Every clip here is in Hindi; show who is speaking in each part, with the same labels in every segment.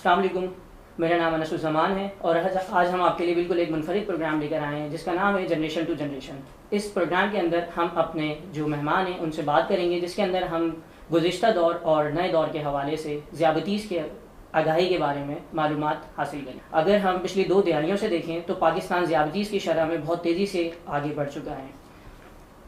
Speaker 1: अस्सलाम वालेकुम, मेरा नाम अनसुज़्ज़मान है और आज हम आपके लिए बिल्कुल एक मुनफरिद प्रोग्राम लेकर आए हैं जिसका नाम है जनरेशन टू जनरेशन। इस प्रोग्राम के अंदर हम अपने जो मेहमान हैं उनसे बात करेंगे, जिसके अंदर हम गुज़िश्ता दौर और नए दौर के हवाले से ज़्यादतीज़ के आगाही के बारे में मालूमात हासिल करें। अगर हम पिछली 2 दिहाइयों से देखें तो पाकिस्तान ज़्यादतीज़ की शरह में बहुत तेज़ी से आगे बढ़ चुका है।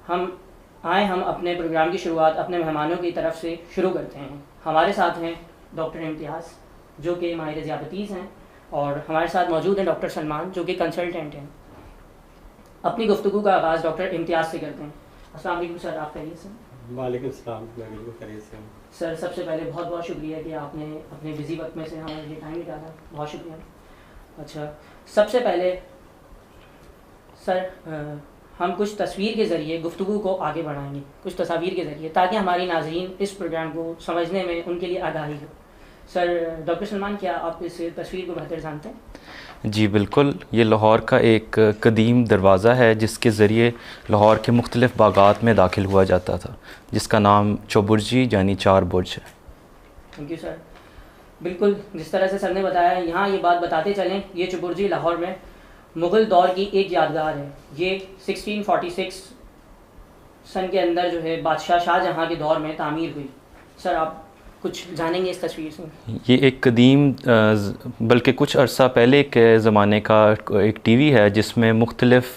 Speaker 1: हम अपने प्रोग्राम की शुरुआत अपने मेहमानों की तरफ से शुरू करते हैं। हमारे साथ हैं डॉक्टर इम्तियाज़ जो कि माहिर ज़्यादतीज़ हैं, और हमारे साथ मौजूद हैं डॉक्टर सलमान जो कि कंसल्टेंट हैं। अपनी गुफ्तगू का आगाज़ डॉक्टर इम्तियाज़ से करते हैं। अस्सलाम वालेकुम सर, आप खैरियत से?
Speaker 2: वालेकुम सलाम, मैं बिल्कुल खैरियत से हूँ।
Speaker 1: सर, सबसे पहले बहुत बहुत शुक्रिया कि आपने अपने बिज़ी वक्त में से हमें ये टाइम निकाला, बहुत शुक्रिया। अच्छा, सबसे पहले सर हम कुछ तस्वीर के ज़रिए गुफ्तगू को आगे बढ़ाएंगे, कुछ तस्वीर के ज़रिए, ताकि हमारी नाज़रीन इस प्रोग्राम को समझने में उनके लिए आगाही हो। सर, डॉक्टर सलमान, क्या आप इस तस्वीर को बेहतर जानते हैं?
Speaker 3: जी बिल्कुल, ये लाहौर का एक कदीम दरवाज़ा है जिसके ज़रिए लाहौर के मुख्तलिफ़ बागात में दाखिल हुआ जाता था, जिसका नाम चौबुर्जी यानी 4 बुर्ज है।
Speaker 1: Thank you sir. बिल्कुल जिस तरह से सर ने बताया, यहाँ ये बात बताते चलें, ये चौबुर्जी लाहौर में मुग़ल दौर की एक यादगार है। ये 1646 सन के अंदर जो है बादशाह शाहजहाँ के दौर में तामीर हुई। सर, आप कुछ जानेंगे इस तस्वीर से?
Speaker 3: ये एक कदीम बल्कि कुछ अरसा पहले के ज़माने का एक टीवी है जिसमें मुख्तलिफ़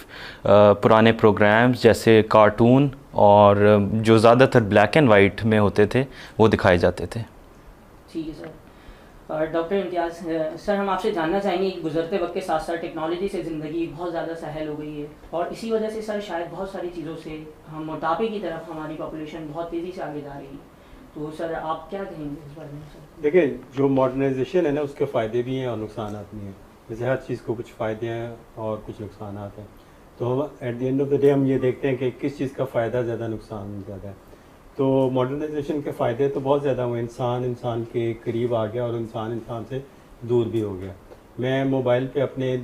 Speaker 3: पुराने प्रोग्राम्स जैसे कार्टून और जो ज़्यादातर ब्लैक एंड वाइट में होते थे वो दिखाए जाते थे।
Speaker 1: ठीक है सर। और डॉक्टर इम्तियाज़ सर, हम आपसे जानना चाहेंगे कि गुज़रते वक्त के साथ साथ टेक्नोलॉजी से ज़िंदगी बहुत ज़्यादा सहल हो गई है, और इसी वजह से सर शायद बहुत सारी चीज़ों से हम मोटापे की तरफ हमारी पॉपुलेशन बहुत तेज़ी से आगे जा रही है। तो सर, आप क्या कहेंगे इस बारे में? सर
Speaker 2: देखिए, जो मॉडर्नाइजेशन है ना, उसके फ़ायदे भी हैं और नुकसान भी हैं। जैसे हर चीज़ को कुछ फ़ायदे हैं और कुछ नुकसान हैं। तो हम at the end of the day हम ये देखते हैं कि किस चीज़ का फ़ायदा ज़्यादा, नुकसान ज़्यादा है। तो मॉडर्नाइजेशन के फ़ायदे तो बहुत ज़्यादा हुए, इंसान के करीब आ गया और इंसान से दूर भी हो गया। मैं मोबाइल पे अपने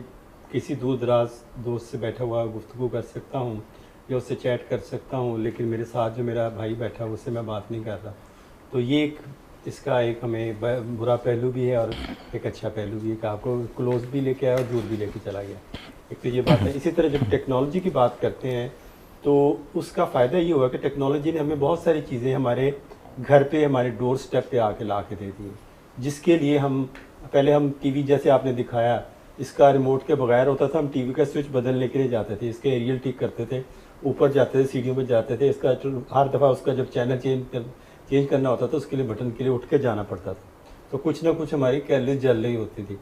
Speaker 2: किसी दूर दराज दोस्त से बैठा हुआ गुफ्तगू कर सकता हूँ या उससे चैट कर सकता हूँ, लेकिन मेरे साथ जो मेरा भाई बैठा है उससे मैं बात नहीं कर रहा। तो ये इसका एक हमें बुरा पहलू भी है और एक अच्छा पहलू भी है कि आपको क्लोज भी लेके आया और दूर भी लेके चला गया। एक तो ये बात है। इसी तरह जब टेक्नोलॉजी की बात करते हैं तो उसका फ़ायदा ये हुआ कि टेक्नोलॉजी ने हमें बहुत सारी चीज़ें हमारे घर पे, हमारे डोर स्टेप पे आके ला के दे दी, जिसके लिए हम पहले टीवी जैसे आपने दिखाया, इसका रिमोट के बगैर होता था। हम टीवी का स्विच बदलने के लिए जाते थे, इसके एरियल ठीक करते थे, ऊपर जाते थे, सीढ़ियों पर जाते थे। इसका हर दफ़ा उसका जब चैनल चेंज करना होता था उसके लिए बटन के लिए उठ के जाना पड़ता था। तो कुछ ना कुछ हमारी कैलोरी जल रही होती थी।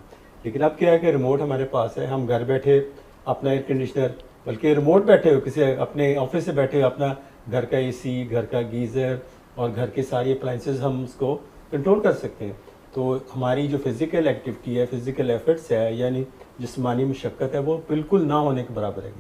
Speaker 2: लेकिन अब क्या है कि रिमोट हमारे पास है, हम घर बैठे अपना एयर कंडीशनर, बल्कि रिमोट बैठे हो किसी अपने ऑफिस से बैठे हो, अपना घर का एसी, घर का गीज़र और घर के सारी अप्लाइंसेस हम उसको कंट्रोल कर सकते हैं। तो हमारी जो फिज़िकल एक्टिविटी है, फिज़िकल एफर्ट्स है, यानी जिस्मानी मशक्क़त है, वो बिल्कुल ना होने के बराबर है।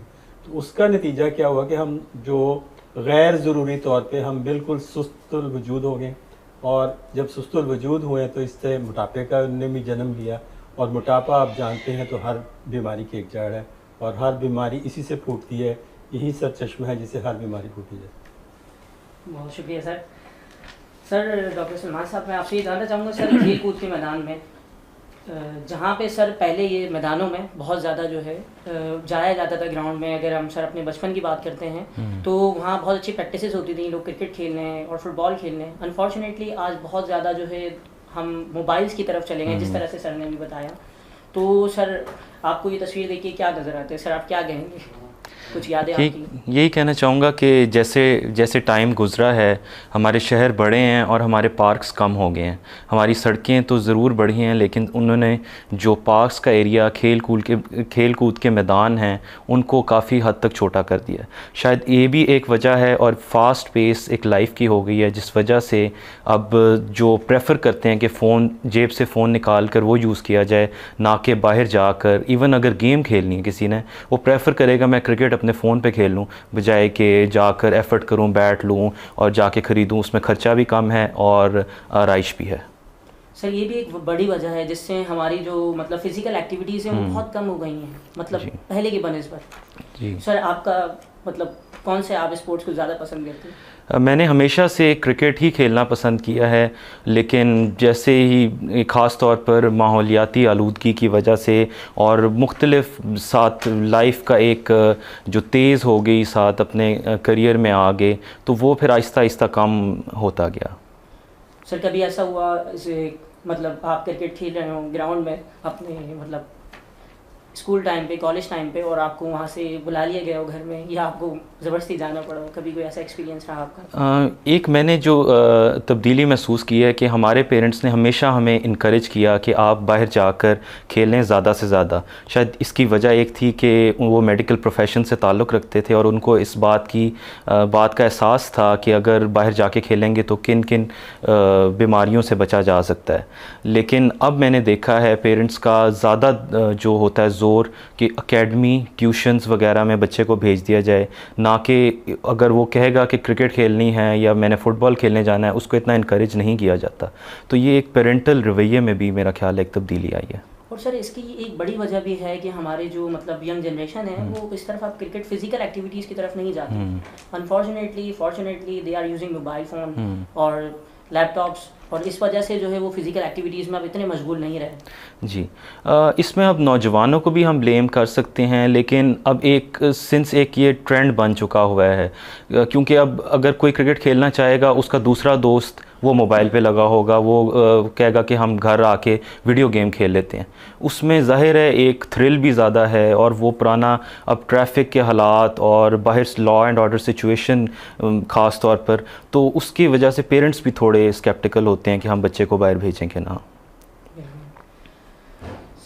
Speaker 2: तो उसका नतीजा क्या हुआ कि हम जो गैर ज़रूरी तौर पे हम बिल्कुल सुस्तुल वजूद हो गए, और जब सुस्तुल वजूद हुए तो इससे मोटापे का ने भी जन्म लिया। और मोटापा आप जानते हैं तो हर बीमारी की एक जड़ है, और हर बीमारी इसी से फूटती है। यही सर चश्मा है जिससे हर बीमारी फूटी जाए।
Speaker 1: बहुत शुक्रिया सर। सर, डॉक्टर सलमान साहब, मैं आपसे ये जानना चाहूँगा सर, खेल कूद के मैदान में जहाँ पे सर पहले ये मैदानों में बहुत ज़्यादा जो है जाया जाता था ग्राउंड में, अगर हम सर अपने बचपन की बात करते हैं तो वहाँ बहुत अच्छी प्रैक्टिसेस होती थी, लोग क्रिकेट खेलने और फुटबॉल खेलने। अनफॉर्चुनेटली आज बहुत ज़्यादा जो है हम मोबाइल्स की तरफ चले गए, जिस तरह से सर ने भी बताया। तो सर, आपको ये तस्वीर देख के क्या नज़र आते हैं? सर, आप क्या कहेंगे? कुछ यादें आपकी?
Speaker 3: यही कहना चाहूँगा कि जैसे जैसे टाइम गुज़रा है, हमारे शहर बड़े हैं और हमारे पार्क्स कम हो गए हैं। हमारी सड़कें तो ज़रूर बढ़ी हैं, लेकिन उन्होंने जो पार्क्स का एरिया, खेल कूद के मैदान हैं, उनको काफ़ी हद तक छोटा कर दिया। शायद ये भी एक वजह है, और फास्ट पेस एक लाइफ की हो गई है, जिस वजह से अब जो प्रेफर करते हैं कि फ़ोन, जेब से फ़ोन निकाल कर वो यूज़ किया जाए, ना कि बाहर जाकर। इवन अगर गेम खेलनी है किसी ने, वो प्रेफर करेगा मैं क्रिकेट अपने फ़ोन पे खेल लूँ, बजाय कि जाकर एफ़र्ट करूँ, बैट लूँ और जाके ख़रीदूँ। उसमें ख़र्चा भी कम है और आराइश भी है।
Speaker 1: सर, ये भी एक बड़ी वजह है जिससे हमारी जो मतलब फ़िज़िकल एक्टिविटीज़ हैं वो बहुत कम हो गई हैं, मतलब पहले की बनिस्बत। जी सर, आपका मतलब कौन से आप स्पोर्ट्स को ज़्यादा पसंद करते हैं?
Speaker 3: मैंने हमेशा से क्रिकेट ही खेलना पसंद किया है, लेकिन जैसे ही ख़ास तौर पर माहौलियाती आलूदगी की वजह से और मुख्तलिफ साथ लाइफ का एक जो तेज़ हो गई साथ अपने करियर में आगे, तो वो फिर आहिस्ता आहिस्ता कम होता गया।
Speaker 1: सर कभी ऐसा हुआ जैसे मतलब आप क्रिकेट खेल रहे हो ग्राउंड में अपने मतलब स्कूल टाइम पे, कॉलेज टाइम पे, और आपको वहाँ से बुला लिया गया हो घर में, या आपको ज़बरदस्ती जाना पड़ा, कभी कोई ऐसा एक्सपीरियंस रहा आपका?
Speaker 3: एक मैंने जो तब्दीली महसूस की है कि हमारे पेरेंट्स ने हमेशा हमें इनकरेज किया कि आप बाहर जाकर खेलें ज़्यादा से ज़्यादा। शायद इसकी वजह एक थी कि वो मेडिकल प्रोफेशन से ताल्लुक़ रखते थे और उनको इस बात का एहसास था कि अगर बाहर जाके खेलेंगे तो किन किन बीमारियों से बचा जा सकता है। लेकिन अब मैंने देखा है पेरेंट्स का ज़्यादा जो होता है ज़ोर कि एकेडमी, ट्यूशन्स वगैरह में बच्चे को भेज दिया जाए, ना कि अगर वो कहेगा कि क्रिकेट खेलनी है या मैंने फ़ुटबॉल खेलने जाना है, उसको इतना इनकरेज नहीं किया जाता। तो ये एक पेरेंटल रवैये में भी मेरा ख्याल है एक तब्दीली आई है।
Speaker 1: और सर इसकी एक बड़ी वजह भी है कि हमारे जो मतलब यंग जनरेशन है वो इस तरफ अब क्रिकेट फिजिकल एक्टिविटीज़ की तरफ नहीं जाती। Unfortunately fortunately they are using mobile phone और लैपटॉप्स, और इस वजह से जो है वो फिज़िकल एक्टिविटीज़ में अब इतने मशगूल नहीं रहे।
Speaker 3: जी, इसमें अब नौजवानों को भी हम ब्लेम कर सकते हैं, लेकिन अब एक ये ट्रेंड बन चुका हुआ है, क्योंकि अब अगर कोई क्रिकेट खेलना चाहेगा उसका दूसरा दोस्त वो मोबाइल पे लगा होगा, वो कहेगा कि हम घर आके वीडियो गेम खेल लेते हैं। उसमें ज़ाहिर है एक थ्रिल भी ज़्यादा है, और वो पुराना अब ट्रैफिक के हालात और बाहर लॉ एंड ऑर्डर सिचुएशन ख़ास तौर पर, तो उसकी वजह से पेरेंट्स भी थोड़े स्केप्टिकल होते हैं कि हम बच्चे को बाहर भेजें कि ना।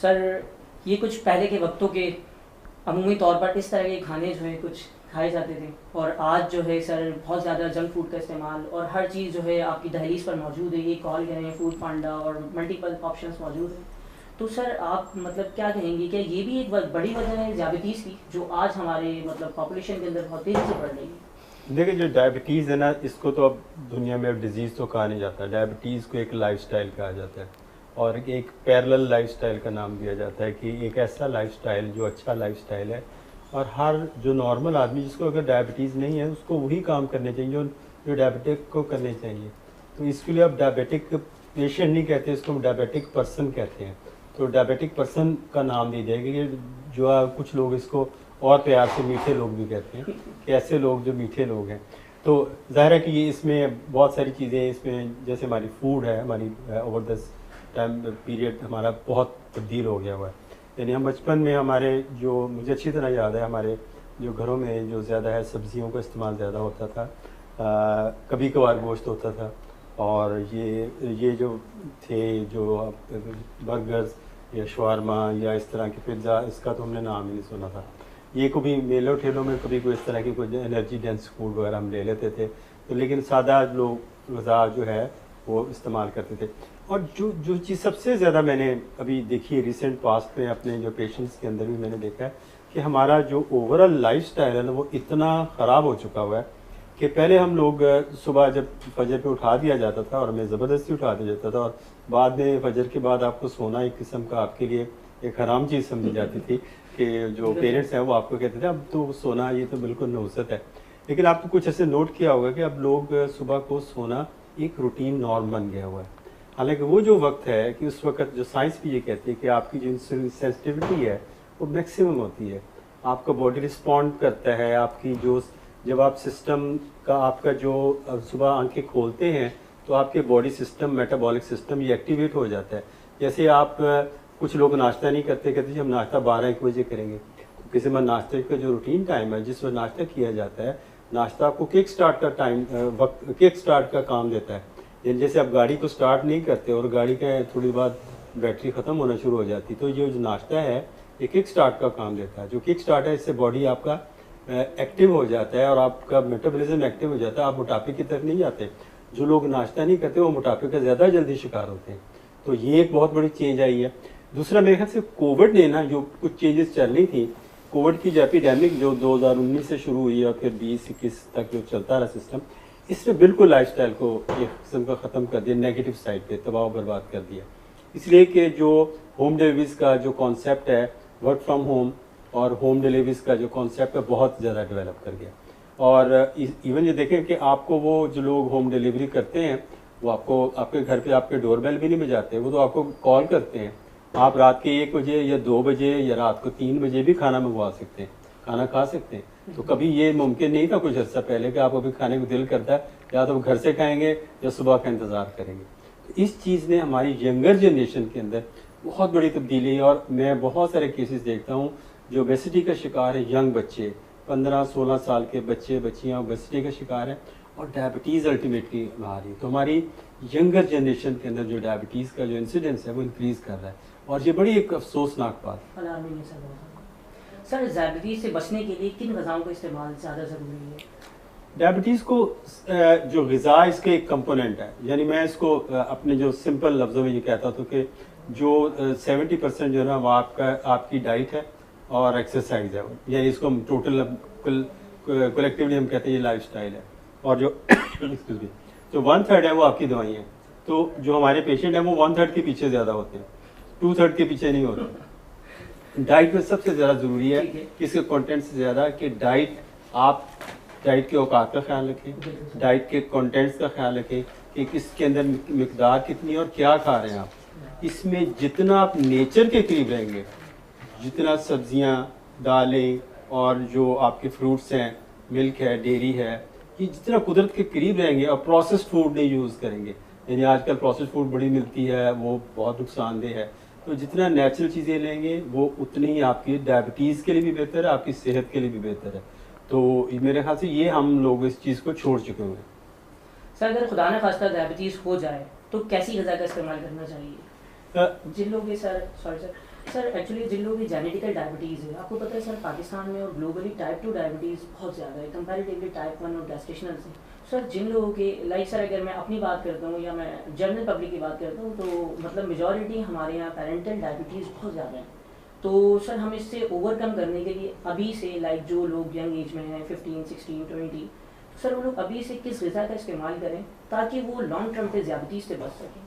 Speaker 1: सर ये कुछ पहले के वक्तों के अमूमी तौर पर इस तरह के खाने जो है कुछ खाए जाते थे, और आज जो है सर बहुत ज़्यादा जंक फूड का इस्तेमाल, और हर चीज़ जो है आपकी दहलीज पर मौजूद है, ये कॉल करें फूड पांडा और मल्टीपल ऑप्शंस मौजूद हैं। तो सर आप मतलब क्या कहेंगे कि ये भी एक बड़ी वजह है डायबिटीज़ की, जो आज हमारे मतलब पॉपुलेशन के अंदर बहुत तेज़ी से बढ़ रही है?
Speaker 2: देखिए, जो डायबिटीज़ है ना, इसको तो अब दुनिया में डिजीज़ तो कहा नहीं जाता। डायबिटीज़ को एक लाइफस्टाइल कहा जाता है, और एक पैरेलल लाइफस्टाइल का नाम दिया जाता है कि एक ऐसा लाइफस्टाइल जो अच्छा लाइफस्टाइल है, और हर जो नॉर्मल आदमी जिसको अगर डायबिटीज़ नहीं है उसको वही काम करने चाहिए जो डायबिटिक को करने चाहिए। तो इसके लिए अब डायबिटिक पेशेंट नहीं कहते, इसको डायबिटिक पर्सन कहते हैं। तो डायबिटिक पर्सन का नाम दे दिया कि जो कुछ लोग इसको और प्यार से मीठे लोग भी कहते हैं कि ऐसे लोग जो मीठे लोग हैं। तो ज़ाहिर है कि ये इसमें बहुत सारी चीज़ें इसमें, जैसे हमारी फूड है, हमारी ओवर द टाइम पीरियड हमारा बहुत तब्दील हो गया हुआ है। यानी हम बचपन में हमारे जो मुझे अच्छी तरह याद है, हमारे जो घरों में जो ज़्यादा है सब्जियों का इस्तेमाल ज़्यादा होता था, कभी कभार गोश्त होता था, और ये जो थे जो बर्गर्स या शवारमा या इस तरह की पिज़्ज़ा, इसका तो हमने नाम ही नहीं सुना था। ये कभी मेलों ठेलों में कभी कोई इस तरह की कोई एनर्जी डेंस फूड वगैरह हम ले लेते थे, तो लेकिन सादा लोग ग़िज़ा जो है वो इस्तेमाल करते थे। और जो चीज़ सबसे ज़्यादा मैंने अभी देखी है रिसेंट पास्ट में अपने जो पेशेंट्स के अंदर भी मैंने देखा है कि हमारा जो ओवरऑल लाइफस्टाइल है ना, वो इतना ख़राब हो चुका हुआ है कि पहले हम लोग सुबह जब फजर पे उठा दिया जाता था, और हमें ज़बरदस्ती उठा दिया जाता था, और बाद में फजर के बाद आपको सोना एक किस्म का आपके लिए एक हराम चीज़ समझी जाती थी कि जो पेरेंट्स हैं वो आपको कहते थे अब तो सोना ये तो बिल्कुल नहुसत है। लेकिन आपको कुछ ऐसे नोट किया होगा कि अब लोग सुबह को सोना एक रूटीन नॉर्म बन गया हुआ है। हालांकि वो जो वक्त है कि उस वक्त जो साइंस भी ये कहती है कि आपकी जो सेंसिटिविटी है वो मैक्सिमम होती है, आपका बॉडी रिस्पॉन्ड करता है, आपकी जो जब आप सिस्टम का आपका जो सुबह आंखें खोलते हैं तो आपके बॉडी सिस्टम, मेटाबॉलिक सिस्टम ये एक्टिवेट हो जाता है। जैसे आप कुछ लोग नाश्ता नहीं करते, कहते हम नाश्ता 12-1 बजे करेंगे, तो किसी में नाश्ते का जो रूटीन टाइम है जिस वक्त नाश्ता किया जाता है, नाश्ता आपको किक स्टार्ट का टाइम वक्त किक स्टार्ट का काम देता है। जैसे आप गाड़ी को स्टार्ट नहीं करते और गाड़ी का थोड़ी बाद बैटरी ख़त्म होना शुरू हो जाती, तो ये जो नाश्ता है ये किक स्टार्ट का काम देता है। जो किक स्टार्ट है इससे बॉडी आपका एक्टिव हो जाता है और आपका मेटाबॉलिज्म एक्टिव हो जाता है, आप मोटापे की तरफ नहीं जाते। जो लोग नाश्ता नहीं करते वो मोटापे का ज़्यादा जल्दी शिकार होते हैं। तो ये एक बहुत बड़ी चेंज आई है। दूसरा मेरे ख्याल से कोविड ने ना जो कुछ चेंजेस चल रही थी, कोविड की जो एपिडेमिक जो 2019 से शुरू हुई और फिर 20-21 तक जो चलता रहा सिस्टम, इसने बिल्कुल लाइफस्टाइल को एक किस्म का ख़त्म कर दिया, नेगेटिव साइड पे तबाह बर्बाद कर दिया। इसलिए कि जो होम डिलीवरीज़ का जो कॉन्सेप्ट है, वर्क फ्रॉम होम और होम डिलीवरीज़ का जो कॉन्सेप्ट है बहुत ज़्यादा डेवलप कर गया। और इवन ये देखें कि आपको वो जो लोग होम डिलीवरी करते हैं वो आपको आपके घर पे आपके डोरबेल भी नहीं बजाते, वो तो आपको कॉल करते हैं। आप रात के 1 बजे या 2 बजे या रात को 3 बजे भी खाना मंगवा सकते हैं, खाना खा सकते हैं। तो कभी ये मुमकिन नहीं था कुछ अर्सा पहले कि आपको भी खाने को दिल करता है या तो घर से खाएंगे या सुबह का इंतज़ार करेंगे। तो इस चीज़ ने हमारी यंगर जनरेशन के अंदर बहुत बड़ी तब्दीली, और मैं बहुत सारे केसेस देखता हूँ जो ओबेसिटी का शिकार है, यंग बच्चे 15-16 साल के बच्चे बच्चियाँ ओबेसिटी का शिकार हैं और डायबिटीज़ अल्टीमेटली आ रही है। तो हमारी यंगर जनरेशन के अंदर जो डायबिटीज़ का जो इंसिडेंस है वो इंक्रीज़ कर रहा है, और ये बड़ी एक अफसोसनाक बात है।
Speaker 1: सर डायबिटीज़ से बचने के लिए किन ग़िज़ाओं का इस्तेमाल ज़्यादा ज़रूरी है?
Speaker 2: डायबिटीज़ को जो ग़िज़ा इसके एक कंपोनेंट है, यानी मैं इसको अपने जो सिंपल लफ्ज़ों में ये कहता हूँ कि जो 70% जो है ना वो आपकी डाइट है और एक्सरसाइज है, यानी इसको हम टोटल कलेक्टिवली हम कहते हैं ये लाइफस्टाइल है। और जो एक्सक्यूज मी, जो 1/3 है वो आपकी दवाई है। तो जो हमारे पेशेंट हैं वो 1/3 के पीछे ज़्यादा होते हैं, 2/3 के पीछे नहीं होते। डाइट में सबसे ज़्यादा ज़रूरी है कि इसके कंटेंट से ज़्यादा कि आप डाइट के औकात का ख्याल रखें, डाइट के कंटेंट्स का ख्याल रखें कि किसके अंदर मिकदार कितनी है और क्या खा रहे हैं आप। इसमें जितना आप नेचर के करीब रहेंगे, जितना सब्जियां, दालें और जो आपके फ्रूट्स हैं, मिल्क है, डेयरी है, ये जितना कुदरत के करीब रहेंगे और प्रोसेस्ड फूड नहीं यूज़ करेंगे, यानी आजकल प्रोसेस्ड फूड बड़ी मिलती है, वो बहुत नुकसानदेह है। तो जितना नेचुरल चीज़ें लेंगे वो उतनी ही आपकी डायबिटीज़ के लिए भी बेहतर है, आपकी सेहत के लिए भी बेहतर है। तो मेरे ख्याल से ये हम लोग इस चीज़ को छोड़ चुके हुए हैं।
Speaker 1: सर अगर खुदा न खास्ता डायबिटीज़ हो जाए तो कैसी ग़िज़ा का इस्तेमाल करना चाहिए? जिन लोग ये सर एक्चुअली जिन लोगों की जेनेटिकल डायबिटीज़ है, आपको पता है सर पाकिस्तान में और ग्लोबली टाइप 2 डायबिटीज़ बहुत ज़्यादा है कंपैरेटिवली टाइप 1 और गैस्ट्रेशनल से। सर जिन लोगों के लाइक सर अगर मैं अपनी बात करता हूँ या मैं जनरल पब्लिक की बात करता हूँ तो मतलब मेजॉरिटी हमारे यहाँ पेरेंटल डायबिटीज़ बहुत ज़्यादा है। तो सर हम इससे ओवरकम करने के लिए अभी से लाइक जो लोग यंग एज में हैं 15, 16, 20, सर वो लोग अभी से किस ग़िज़ा का इस्तेमाल करें ताकि वो लॉन्ग टर्म पे डायबिटीज़ से बच सकें?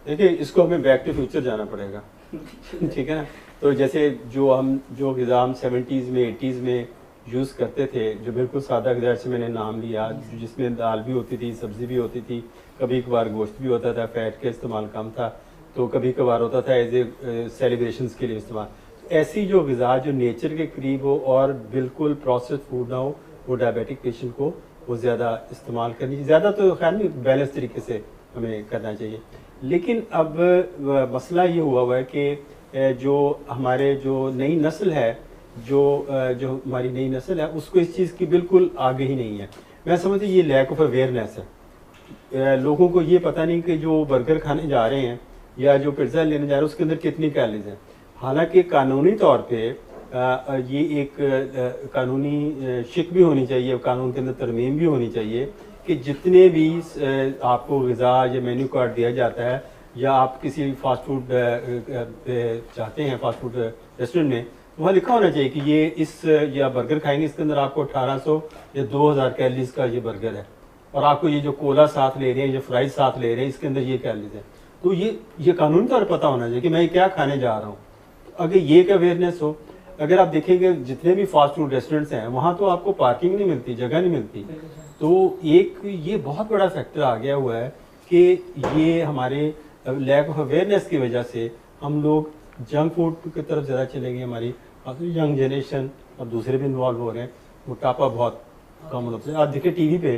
Speaker 2: देखिए, इसको हमें बैक टू फ्यूचर जाना पड़ेगा। ठीक है ना। तो जैसे जो ग़िज़ा हम 70s में 80s में यूज़ करते थे, जो बिल्कुल सादा ग़िज़ा से मैंने नाम लिया, जिसमें दाल भी होती थी, सब्ज़ी भी होती थी, कभी कभार गोश्त भी होता था, फैट का इस्तेमाल कम था, तो कभी कभार होता था एज ए सेलिब्रेशंस के लिए इस्तेमाल। ऐसी जो ग़िज़ा जो नेचर के करीब हो और बिल्कुल प्रोसेस्ड फूड ना हो, वो डायबिटिक पेशेंट को वो ज़्यादा इस्तेमाल करनी चाहिए। ज़्यादा तो खैर नहीं, बैलेंस तरीके से हमें करना चाहिए। लेकिन अब मसला ये हुआ है कि जो हमारे जो नई नस्ल है, जो हमारी नई नस्ल है, उसको इस चीज़ की बिल्कुल आगे ही नहीं है। मैं समझती ये लैक ऑफ अवेयरनेस है। लोगों को ये पता नहीं कि जो बर्गर खाने जा रहे हैं या जो पिज़्ज़ा लेने जा रहे हैं उसके अंदर कितनी कैलोरीज हैं। हालांकि कानूनी तौर पे ये एक कानूनी शिक भी होनी चाहिए, कानून के अंदर तरमीम भी होनी चाहिए कि जितने भी आपको ग़िज़ा या मेन्यू कार्ड दिया जाता है या आप किसी फास्ट फूड चाहते हैं फास्ट फूड रेस्टोरेंट में, वहाँ लिखा होना चाहिए कि ये या बर्गर खाएंगे इसके अंदर आपको 1800 या 2000 कैलोरीज का ये बर्गर है, और आपको ये जो कोला साथ ले रहे हैं, ये फ्राइज साथ ले रहे हैं, इसके अंदर ये कैलोरीज है। तो ये कानूनी तौर पर पता होना चाहिए कि मैं क्या खाने जा रहा हूँ। अगर ये एक अवेयरनेस हो, अगर आप देखेंगे जितने भी फास्ट फूड रेस्टोरेंट्स हैं वहाँ तो आपको पार्किंग नहीं मिलती, जगह नहीं मिलती। तो एक ये बहुत बड़ा फैक्टर आ गया हुआ है कि ये हमारे लैक ऑफ अवेयरनेस की वजह से हम लोग जंक फूड की तरफ ज़्यादा चले गए। हमारी यंग जनरेशन और दूसरे भी इन्वॉल्व हो रहे हैं, मोटापा बहुत कम होता है। आप देखिए टीवी पे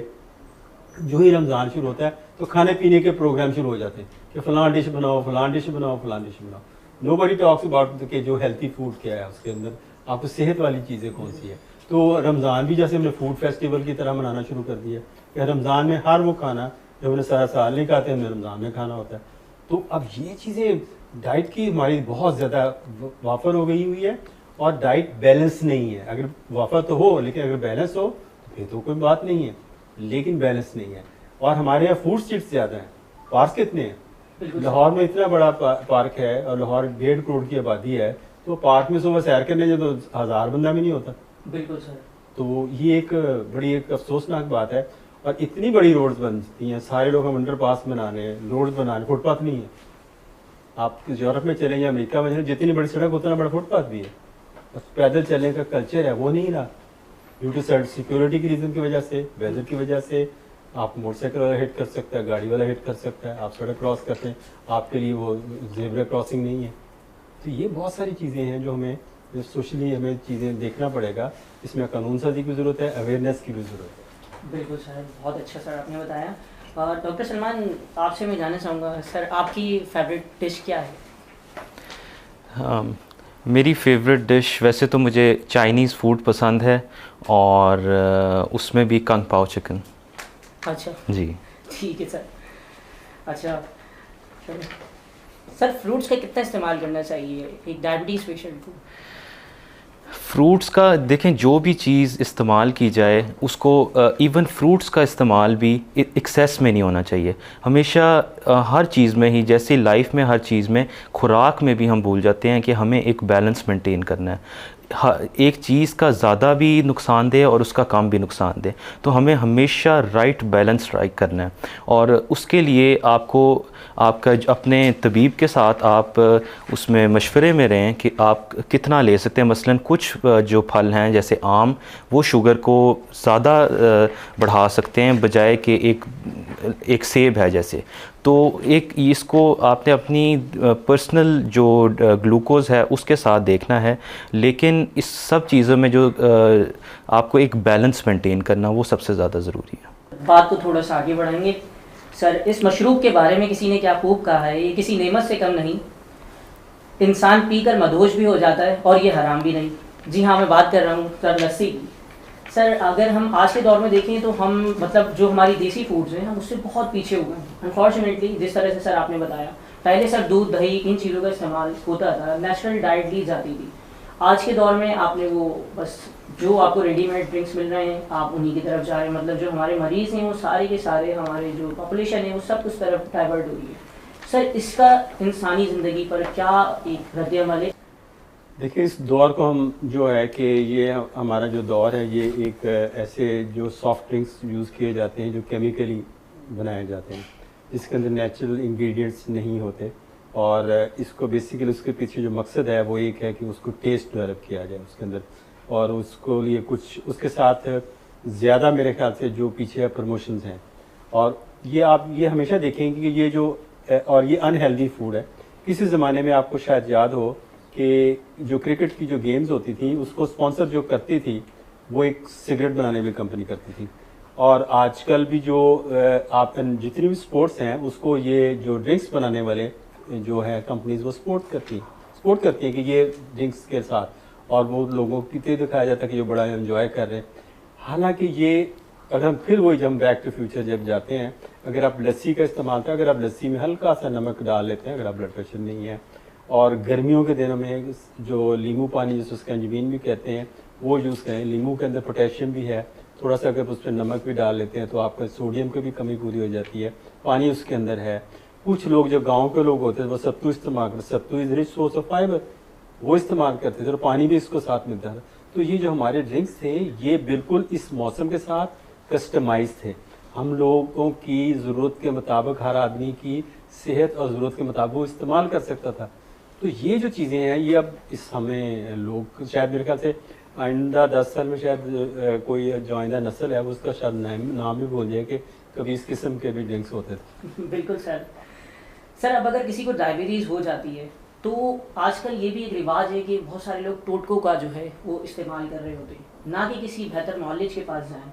Speaker 2: जो ही रमज़ान शुरू होता है तो खाने पीने के प्रोग्राम शुरू हो जाते हैं कि फ़लाँ डिश बनाओ, फ़लाँ डिश बनाओ, फ़लाँ डिश बनाओ। नोबडी टॉक्स अबाउट कि जो हेल्थी फूड क्या है, उसके अंदर आपको सेहत वाली चीज़ें कौन सी है। तो रमज़ान भी जैसे हमने फूड फेस्टिवल की तरह मनाना शुरू कर दिया कि रमज़ान में हर वो खाना जो हमने सारा साल नहीं खाते हमने रमज़ान में खाना होता है। तो अब ये चीज़ें डाइट की हमारी बहुत ज़्यादा वाफर हो गई हुई है और डाइट बैलेंस नहीं है। अगर वाफर तो हो लेकिन अगर बैलेंस हो तो फिर तो कोई बात नहीं है, लेकिन बैलेंस नहीं है। और हमारे यहाँ फूड स्ट्रीट्स ज़्यादा हैं। पार्क कितने हैं? लाहौर में इतना बड़ा पार्क है और लाहौर 1.5 करोड़ की आबादी है, तो पार्क में सुबह सैर करने जाए तो 1000 बंदा भी नहीं होता।
Speaker 1: बिल्कुल सर।
Speaker 2: तो ये एक बड़ी एक अफसोसनाक बात है। और इतनी बड़ी रोड्स बनती हैं, सारे लोग हम अंडर पास बना रहे हैं, रोड्स बना रहे हैं, फुटपाथ नहीं है। आप यूरोप में चलें या अमेरिका में चलें, जितनी बड़ी सड़क उतना बड़ा फुटपाथ भी है। बस पैदल चलने का कल्चर है वो नहीं रहा। ड्यू टू सिक्योरिटी की रीज़न की वजह से, वेदर की वजह से आप मोटरसाइकिल वाला हिट कर सकता है, गाड़ी वाला हिट कर सकता है, आप सड़क क्रॉस करते हैं, आपके लिए वो ज़ेब्रा क्रॉसिंग नहीं है। तो ये बहुत सारी चीज़ें हैं जो हमें सोशली हमें चीज़ें देखना पड़ेगा। इसमें कानून साजी की ज़रूरत है, अवेयरनेस की भी ज़रूरत है।
Speaker 1: बिल्कुल सर, बहुत अच्छा सर आपने बताया। डॉक्टर सलमान, आपसे मैं जानना चाहूँगा सर, आपकी फेवरेट डिश क्या है?
Speaker 3: मेरी फेवरेट डिश वैसे तो मुझे चाइनीज़ फूड पसंद है, और उसमें भी कंग पाओ चिकन।
Speaker 1: अच्छा
Speaker 3: जी
Speaker 1: ठीक है सर। अच्छा सर, फ्रूट्स का कितना इस्तेमाल करना चाहिए एक डायबिटीज़ पेशेंट को?
Speaker 3: फ्रूट्स का देखें, जो भी चीज़ इस्तेमाल की जाए उसको इवन फ्रूट्स का इस्तेमाल भी एक्सेस में नहीं होना चाहिए। हमेशा हर चीज़ में ही, जैसे लाइफ में हर चीज़ में, खुराक में भी हम भूल जाते हैं कि हमें एक बैलेंस मेंटेन करना है। एक चीज़ का ज़्यादा भी नुकसानदेह और उसका कम भी नुकसानदेह, तो हमें हमेशा राइट बैलेंस स्ट्राइक करना है। और उसके लिए आपको आपका अपने तबीब के साथ आप उसमें मशवरे में रहें कि आप कितना ले सकते हैं। मसलन कुछ जो फल हैं जैसे आम, वो शुगर को ज़्यादा बढ़ा सकते हैं बजाय कि एक सेब है जैसे। तो एक इसको आपने अपनी पर्सनल जो ग्लूकोज़ है उसके साथ देखना है, लेकिन इस सब चीज़ों में जो आपको एक बैलेंस मेंटेन करना वो सबसे ज़्यादा ज़रूरी है।
Speaker 1: बात को थोड़ा सा आगे बढ़ाएंगे सर। इस मशरूब के बारे में किसी ने क्या खूब कहा है, ये किसी नेमत से कम नहीं, इंसान पीकर मदहोश भी हो जाता है और ये हराम भी नहीं। जी हाँ, मैं बात कर रहा हूँ सर लस्सी की। सर अगर हम आज के दौर में देखें तो हम मतलब जो हमारी देसी फूड्स हैं हम उससे बहुत पीछे हुए हैं अनफॉर्चुनेटली। जिस तरह से सर आपने बताया, पहले सर दूध दही इन चीज़ों का इस्तेमाल होता था, नेचुरल डाइट ली जाती थी। आज के दौर में आपने वो बस जो आपको रेडीमेड ड्रिंक्स मिल रहे हैं आप उन्हीं की तरफ जा रहे हैं। मतलब जो हमारे मरीज़ हैं वो सारे के सारे, हमारे जो पॉपुलेशन है वो सब उस तरफ डाइवर्ट हो रही है। सर इसका इंसानी ज़िंदगी पर क्या एक रद्द-ए-अमल है?
Speaker 2: देखिए, इस दौर को हम जो है कि ये हमारा जो दौर है ये एक ऐसे जो सॉफ्ट ड्रिंक्स यूज़ किए जाते हैं जो केमिकली बनाए जाते हैं, जिसके अंदर नेचुरल इंग्रेडिएंट्स नहीं होते। और इसको बेसिकली उसके पीछे जो मकसद है वो एक है कि उसको टेस्ट डेवलप किया जाए उसके अंदर, और उसको लिए कुछ उसके साथ ज़्यादा मेरे ख्याल से जो पीछे प्रमोशंस हैं। और ये आप ये हमेशा देखेंगे कि ये जो और ये अनहेल्दी फूड है। किसी ज़माने में आपको शायद याद हो कि जो क्रिकेट की जो गेम्स होती थी उसको स्पॉन्सर जो करती थी वो एक सिगरेट बनाने वाली कंपनी करती थी। और आजकल भी जो आप जितनी भी स्पोर्ट्स हैं उसको ये जो ड्रिंक्स बनाने वाले जो है कंपनीज वो सपोर्ट करती हैं कि ये ड्रिंक्स के साथ, और वो लोगों को पीते दिखाया जाता है कि जो बड़ा एंजॉय कर रहे हैं। हालांकि ये अगर हम फिर वही जब बैक टू फ्यूचर जब जाते हैं, अगर आप लस्सी का इस्तेमाल करें, अगर आप लस्सी में हल्का सा नमक डाल लेते हैं, अगर आप ब्लड प्रेशर नहीं है, और गर्मियों के दिनों में जो नींबू पानी जिसको स्कंजबीन भी कहते हैं वो यूज़ करें। नींबू के अंदर पोटेशियम भी है, थोड़ा सा अगर उस पर नमक भी डाल लेते हैं तो आपका सोडियम की भी कमी पूरी हो जाती है। पानी उसके अंदर है। कुछ लोग जो गाँव के लोग होते हैं वो सत्तू इस्तेमाल करते, sattu is rich source of fibre, वो इस्तेमाल करते थे और पानी भी इसको साथ मिलता था। तो ये जो हमारे ड्रिंक्स थे ये बिल्कुल इस मौसम के साथ कस्टमाइज थे। हम लोगों की ज़रूरत के मुताबिक, हर आदमी की सेहत और ज़रूरत के मुताबिक वो इस्तेमाल कर सकता था। तो ये जो चीज़ें हैं ये अब इस हमें लोग शायद मेरे ख्याल से आइंदा 10 साल में शायद कोई जो आइंदा नस्ल है वो उसका शायद नाम भी भूल जाए कि कभी इस किस्म के भी ड्रिंक्स होते थे।
Speaker 1: बिल्कुल सर। सर अब अगर किसी को डायबिटीज़ हो जाती है तो आजकल ये भी एक रिवाज है कि बहुत सारे लोग टोटकों का जो है वो इस्तेमाल कर रहे होते हैं, ना कि किसी बेहतर नॉलेज के पास जाएं।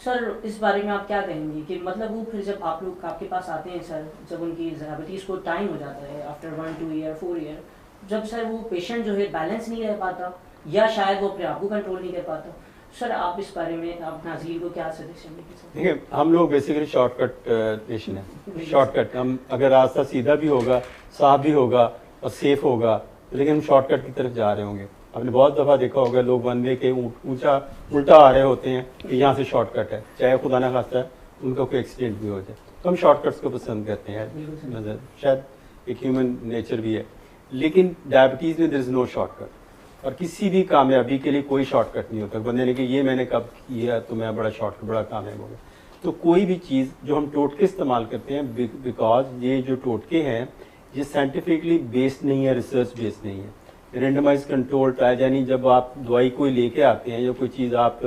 Speaker 1: सर इस बारे में आप क्या कहेंगे कि मतलब वो फिर जब आप लोग आपके पास आते हैं सर, जब उनकी डायबिटीज़ को टाइम हो जाता है आफ्टर 1, 2 ईयर, 4 ईयर, जब सर वो पेशेंट जो है बैलेंस नहीं रह पाता या शायद वो अपने आप को कंट्रोल नहीं कर पाता, सर आप इस बारे में आप नाज़रीन को क्या सजेशन देंगे?
Speaker 2: देखिए, हम लोग बेसिकली शॉर्टकट पेशेंट हैं। शॉर्टकट हम अगर रास्ता सीधा भी होगा, साफ भी होगा और सेफ होगा, लेकिन हम शॉर्टकट की तरफ जा रहे होंगे। आपने बहुत दफ़ा देखा होगा लोग वन वे के ऊंचा उल्टा आ रहे होते हैं कि यहाँ से शॉर्टकट है, चाहे खुदा ना खास्ता है उनका कोई एक्सीडेंट भी हो जाए। तो हम शॉर्टकट्स को पसंद करते हैं, शायद एक ह्यूमन नेचर भी है। लेकिन डायबिटीज़ में देयर इज़ नो शॉर्टकट, और किसी भी कामयाबी के लिए कोई शॉर्टकट नहीं होता। बंदे ने कि ये मैंने कब किया तो मैं बड़ा शॉर्टकट, बड़ा कामयाब हो गया। तो कोई भी चीज़ जो हम टोटके इस्तेमाल करते हैं, बिकॉज ये जो टोटके हैं ये साइंटिफिकली बेस्ड नहीं है, रिसर्च बेस्ड नहीं है। रेंडमाइज कंट्रोल ट्रायल, यानी जब आप दवाई कोई लेके आते हैं या कोई चीज़ आप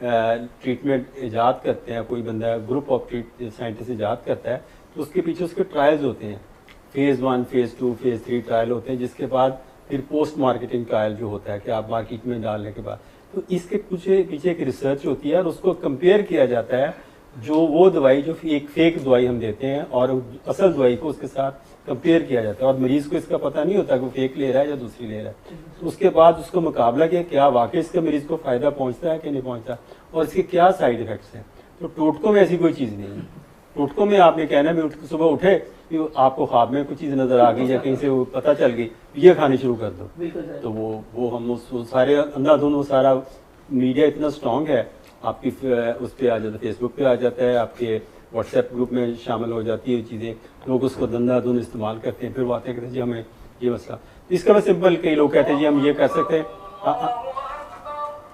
Speaker 2: ट्रीटमेंट ईजाद करते हैं, कोई बंदा ग्रुप ऑफ साइंटिस्ट ईजाद करता है, तो उसके पीछे उसके ट्रायल्स होते हैं, फेज़ 1, फेज़ 2, फेज़ 3 ट्रायल होते हैं, जिसके बाद फिर पोस्ट मार्केटिंग ट्रायल जो होता है कि आप मार्केट में डालने के बाद, तो इसके पीछे एक रिसर्च होती है और उसको कंपेयर किया जाता है जो वो दवाई जो एक फेक दवाई हम देते हैं और असल दवाई को उसके साथ कंपेयर किया जाता है, और मरीज़ को इसका पता नहीं होता कि वो फेक ले रहा है या दूसरी ले रहा है। तो उसके बाद उसको मुकाबला किया, क्या वाकई इसका मरीज़ को फ़ायदा पहुंचता है कि नहीं पहुंचता, और इसके क्या साइड इफ़ेक्ट्स हैं। तो टोटकों में ऐसी कोई चीज़ नहीं है। टोटकों में आपने कहना भी सुबह उठे कि आपको ख्वाब में कुछ चीज़ नज़र आ गई या कहीं से वो पता चल गई, ये खानी शुरू कर दो। तो वो हम उस सारे अंधाधुंध, वो सारा मीडिया इतना स्ट्रॉन्ग है, आपकी उस पर आ जाता है, फेसबुक पे आ जाता है, आपके व्हाट्सएप ग्रुप में शामिल हो जाती है चीज़ें, लोग उसको अंधाधुंध इस्तेमाल करते हैं, फिर वो आते हैं कहते हैं जी हमें ये मसला। तो इसका मैं सिंपल, कई लोग कहते हैं जी हम ये कर सकते हैं।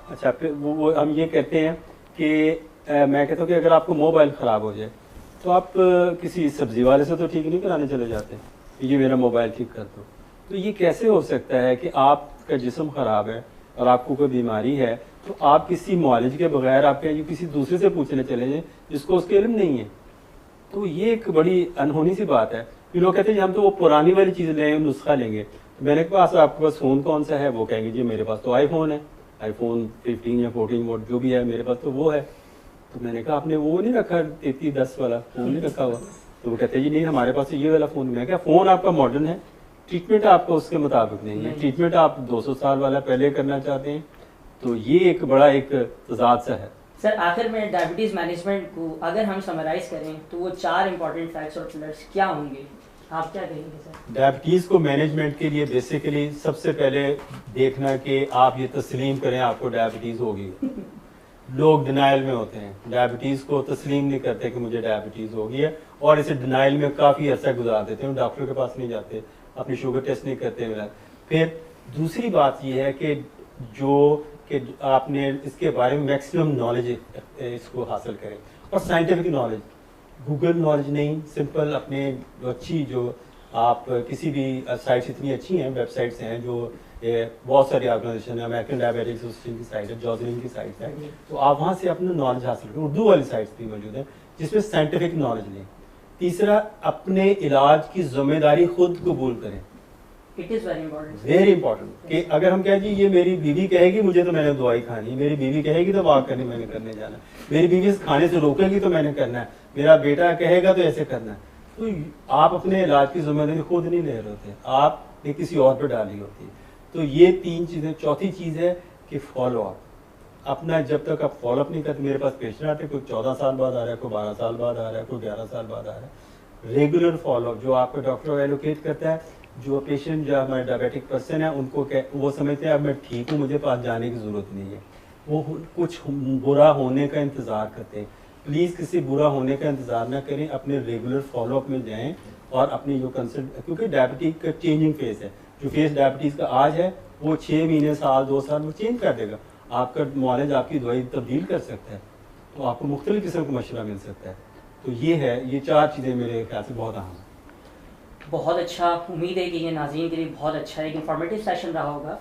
Speaker 2: अच्छा, फिर वो हम ये कहते हैं कि मैं कहता हूँ कि अगर आपको मोबाइल ख़राब हो जाए तो आप किसी सब्ज़ी वाले से तो ठीक नहीं कराने चले जाते, ये मेरा मोबाइल ठीक कर दो। तो ये कैसे हो सकता है कि आपका जिस्म ख़राब है और आपको कोई बीमारी है, तो आप किसी मुआलिज के बगैर आप किसी दूसरे से पूछने चले जाएं जिसको उसके इल्म नहीं है। तो ये एक बड़ी अनहोनी सी बात है। फिर लोग कहते हैं हम तो वो पुरानी वाली चीज़ लें, नुस्खा लेंगे। तो मैंने कहा आपके पास फ़ोन कौन सा है, वो कहेंगे जी मेरे पास तो आईफोन है, आईफोन 15 या 14 वोट जो भी है मेरे पास तो वो है। तो मैंने कहा आपने वो नहीं रखा 3310 वाला फ़ोन नहीं रखा हुआ? तो वो कहते हैं जी नहीं हमारे पास तो ये वाला फ़ोन। मैं क्या, फ़ोन आपका मॉडर्न है, ट्रीटमेंट आपका उसके मुताबिक नहीं है, ट्रीटमेंट आप 200 साल वाला पहले करना चाहते हैं। तो ये एक बड़ा एक तजाद सा है।
Speaker 1: सर आखिर में डायबिटीज़ मैनेजमेंट को अगर हम समराइज़ करें तो वो 4 इंपॉर्टेंट फैक्ट्स और पिलर्स क्या होंगे, आप क्या कहेंगे सर?
Speaker 2: डायबिटीज़ को मैनेजमेंट के लिए बेसिकली सबसे पहले देखना कि आप ये तस्लीम करें आपको डायबिटीज़ होगी। लोग डिनाइल में होते हैं, डायबिटीज़ को तस्लीम नहीं करते कि मुझे डायबिटीज़ होगी है, और इसे डिनाइल में काफ़ी अर्सा गुजार देते हैं, डॉक्टर के पास नहीं जाते, अपनी शुगर टेस्ट नहीं करते। फिर दूसरी बात यह है कि आपने इसके बारे में मैक्सिमम नॉलेज इसको हासिल करें, और साइंटिफिक नॉलेज, गूगल नॉलेज नहीं, सिंपल अपने जो आप किसी भी साइट्स इतनी अच्छी हैं, वेबसाइट्स हैं जो बहुत सारी ऑर्गेनाइजेशन है, अमेरिकन डायबिटिक एसोसिएशन की साइट है, जॉजलिन की साइट है, तो आप वहाँ से अपना नॉलेज हासिल करें। उर्दू वाली साइट्स भी मौजूद हैं जिसमें साइंटिफिक नॉलेज लें। तीसरा, अपने इलाज की जिम्मेदारी खुद कबूल करें।
Speaker 1: It is very important,
Speaker 2: very important. कि अगर हम कहें जी ये मेरी बीवी कहेगी मुझे तो मैंने दवाई खानी है, मेरी बीवी कहेगी तो वॉक करनी मैंने करने जाना है, मेरी बीवी खाने से रोकेगी तो मैंने करना है, मेरा बेटा कहेगा तो ऐसे करना है, तो आप अपने इलाज की जिम्मेदारी खुद नहीं ले रहे होते, आपने किसी और पर डाली होती है। तो ये 3 चीज़ें। चौथी चीज़ है कि फॉलो अप, अपना जब तक आप फॉलो अप नहीं करते, मेरे पास पेशेंट आते, कोई 14 साल बाद आ रहा है, कोई 12 साल बाद आ रहा है, कोई 11 साल बाद आ रहा है। रेगुलर फॉलो अप जो आपका डॉक्टर एलोकेट करता है, जो पेशेंट जो हमारे डायबिटिक पर्सन है उनको वो समझते हैं अब मैं ठीक हूँ, मुझे पास जाने की ज़रूरत नहीं है, वो कुछ बुरा होने का इंतज़ार करते हैं। प्लीज़ किसी बुरा होने का इंतज़ार ना करें, अपने रेगुलर फॉलोअप में जाएं और अपनी जो कंसल्ट, क्योंकि डायबिटिक का चेंजिंग फेस है, जो फेस डायबिटीज़ का आज है वो 6 महीने, साल, 2 साल वो चेंज कर देगा। आपका नॉलेज आपकी दवाई तब्दील कर सकता है, तो आपको मुख्तलिफ किस्म का मशवरा मिल सकता है। तो ये है, ये 4 चीज़ें मेरे ख्याल से बहुत अहम हैं।
Speaker 1: बहुत अच्छा, उम्मीद है कि ये नाज़रीन के लिए बहुत अच्छा एक इंफॉर्मेटिव सेशन रहा होगा।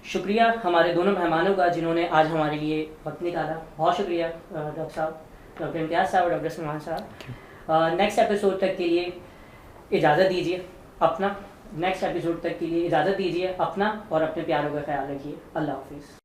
Speaker 1: शुक्रिया हमारे दोनों मेहमानों का जिन्होंने आज हमारे लिए वक्त निकाला। बहुत शुक्रिया डॉक्टर साहब, डॉक्टर इम्तियाज़ साहब और डॉक्टर सलमान साहब। नेक्स्ट एपिसोड तक के लिए इजाज़त दीजिए अपना और अपने प्यारों का ख्याल रखिए। अल्लाह हाफिज़।